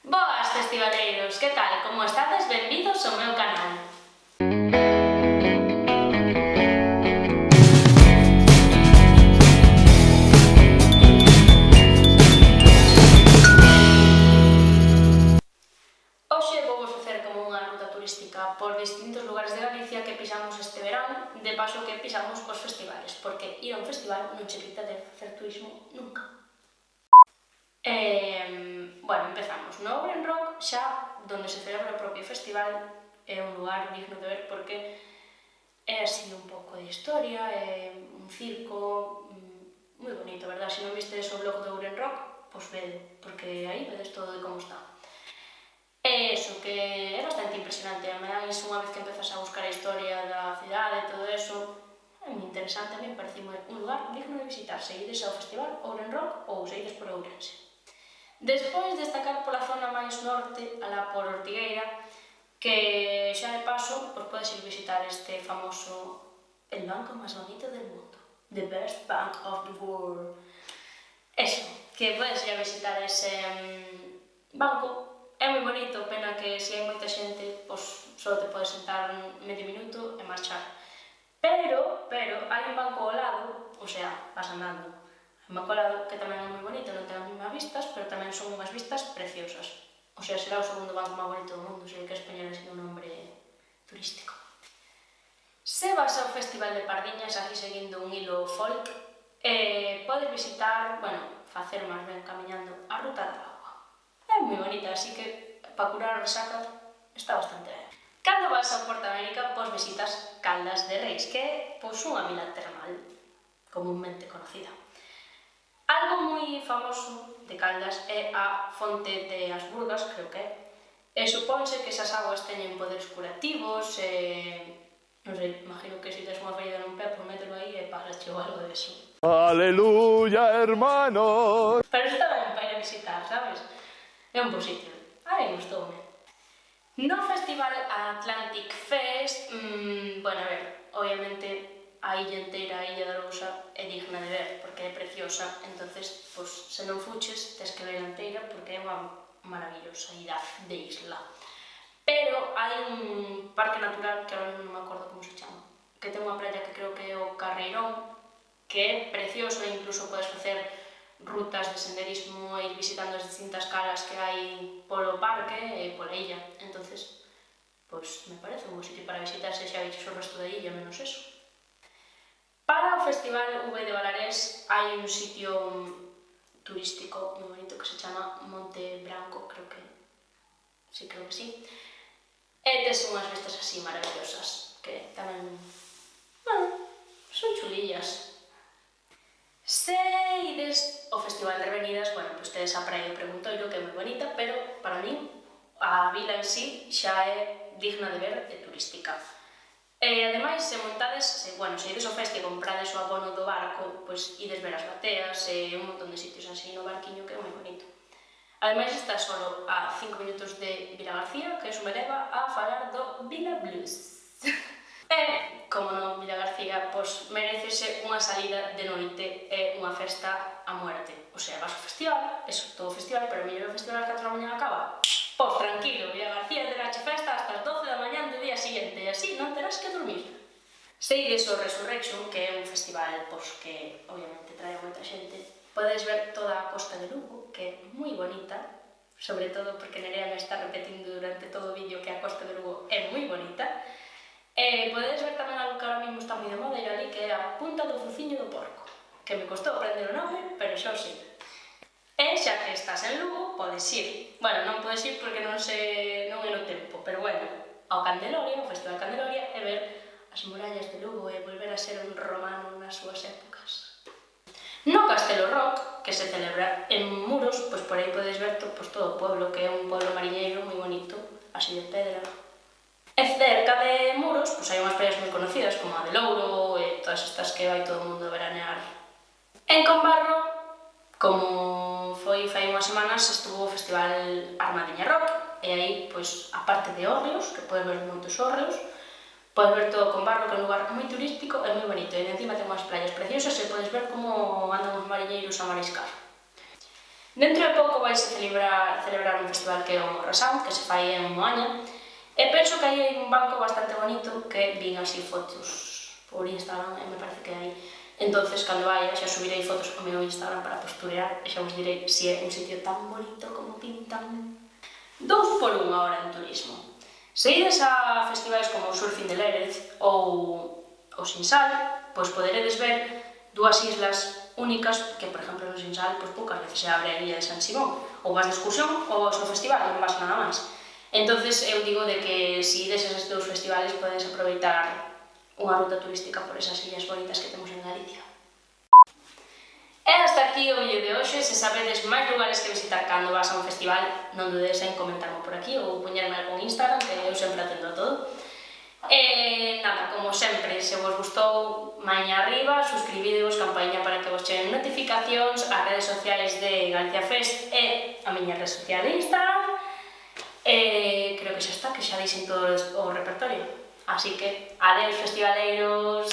Boas, festivaleiros, que tal? Como estades? Benvidos ao meu canal. Hoxe vou facer como unha ruta turística por distintos lugares de Galicia que pisamos este verán, de paso que pisamos os festivales, porque ir a un festival non che quita de facer turismo nunca. Bueno, empezamos. No Ouren Rock, xa donde se celebra o propio festival, é un lugar digno de ver porque é así un pouco de historia, é un circo moi bonito, verdad? Se non vistes o blog do Ouren Rock, pois vedo, porque aí vedes todo de como está. E iso, que é bastante impresionante, a máis unha vez que empezas a buscar a historia da cidade e todo eso, é moi interesante, a mí parece un lugar digno de visitar, se ides ao festival Ouren Rock ou se ides por Ourense. Despois destacar pola zona máis norte, alá por Ortigueira, que xa de paso podes ir visitar este famoso el banco máis bonito del mundo, the best bank of the world. Eso, que podes ir a visitar ese banco, é moi bonito, pena que se hai moita xente, pois só te podes sentar medio minuto e marchar. Pero hai un banco ao lado, o sea, vas andando. Un banco ao lado que tamén é moi bonito, non ten as mesmas vistas, pero tamén son unhas vistas preciosas. O sea, será o segundo banco máis bonito do mundo, se queres poñer así un nombre turístico. Se vas ao Festival de Pardiñas, aquí seguindo un hilo folk, podes visitar, facer máis ben camiñando a Ruta da Agua. É moi bonita, así que para curar a resaca está bastante ben. Cando vas a Porta América, pois visitas Caldas de Reis, que é unha vila termal, comúnmente conocida. Algo moi famoso de Caldas é a fonte de Asburgas, creo que é, e supónse que esas aguas teñen poderes curativos, non sei, imagino que se tes unha ferida nun pé, pois mételo aí e pásache ou algo de eso. ¡Aleluya, hermanos! Pero está ben para ir a visitar, sabes? É un bo sitio. Ai, gustoume. No Festival Atlantic Fest, obviamente a illa inteira, a Illa da Lousa, é digna de ver, porque é preciosa, entonces, se non fuches, tes que ver a inteira, porque é unha maravillosa de isla. Pero hai un parque natural, que agora non me acordo como se chama, que ten unha praia que creo que é o Carreirón, que é precioso e incluso podes facer rutas de senderismo e ir visitando as distintas calas que hai polo parque e pola illa. Entonces, me parece un bo sitio para visitar se xa viches o resto da illa, menos eso. Para o Festival V de Valarés hai un sitio turístico moi bonito que se chama Monte Branco, creo que sí. E tes unhas vistas así maravillosas, que tamén, son chulillas. Se ides ao Festival de Revenidas, tedes a praia do Preguntoiro, que é moi bonita, pero para min a vila en sí xa é digna de ver e turística. E ademais, se montades, se ides ao festi e comprades o abono do barco, pois ides ver as bateas e un montón de sitios así no barquiño que é moi bonito. Ademais, está solo a 5 minutos de Vilagarcía, que iso me leva a falar do Vila Blues. E, como no Vilagarcía, merecese unha salida de noite e unha festa a muerte. O sea, vas ao festival, todo o festival, pero mellor o festival a 4 da mañá acaba. Pois tranquilo, Vilagarcía terá festa hasta as 12 da mañá do día seguinte, e así non terás que dormir. Se ides ao Resurrection, que é un festival que obviamente trae moita xente, podes ver toda a costa de Lugo, que é moi bonita, sobre todo porque Nerea me está repetindo durante todo o vídeo que a costa de Lugo é moi bonita. E podedes ver tamén algo que ahora mesmo está moi de moda ir ali, que é a Punta do Fuciño do Porco, que me costou aprender o nome, pero xa o sei. E xa que estás en Lugo, podes ir. Non podes ir porque non é no tempo, pero ao Candeloria, ao Festival Candeloria, e ver as murallas de Lugo e volver a ser un romano nas súas épocas. No Castelo Rock, que se celebra en Muros, por aí podes ver todo o pueblo, que é un pueblo mariñeiro moi bonito, así de pedra. E cerca de Muros, hai unhas praias moi conocidas, como a de Louro e todas estas que vai todo o mundo a veranear. En Combarro, como foi fai unhas semanas, estuvo o Festival Armadiña Rock, e aí, a parte de hórreos, que podes ver moitos hórreos, podes ver todo Combarro, que é un lugar moi turístico e moi bonito, e encima ten unhas praias preciosas e podes ver como andan os mariñeiros a mariscar. Dentro de pouco vais a celebrar un festival que é o Morra Sound, que se fai en Moaña, e penso que hai un banco bastante bonito que vin así fotos por Instagram e me parece que hai. Entonces, cando vaya, xa subirei fotos ao meu Instagram para posturear e xa vos direi se é un sitio tan bonito como pintan. 2 por 1 ahora en turismo. Se ides a festivais como o Surfing de Lérez ou o Sinsal, pois poderedes ver dúas islas únicas que, por exemplo, no Sinsal, pois poucas veces se abre a illa de San Simón. Ou vas de excursión ou vas ao festival, non vas nada máis. Entonces, eu digo de que se ides a esos dous festivales podedes aproveitar unha ruta turística por esas illas bonitas que temos en Galicia. E hasta aquí o vídeo de hoxe. Se sabedes máis lugares que visitar cando vas a un festival, non dudedes en comentarmo por aquí ou poñerme algún Instagram, que eu sempre atendo a todo. E nada, como sempre, se vos gustou, maña arriba, suscribidevos, campaña para que vos cheguen notificacións, as redes sociais de Galicia Fest e a miña rede social de Instagram. Creo que xa está, que xa dixen todo o repertorio. Así que, adeus festivaleiros!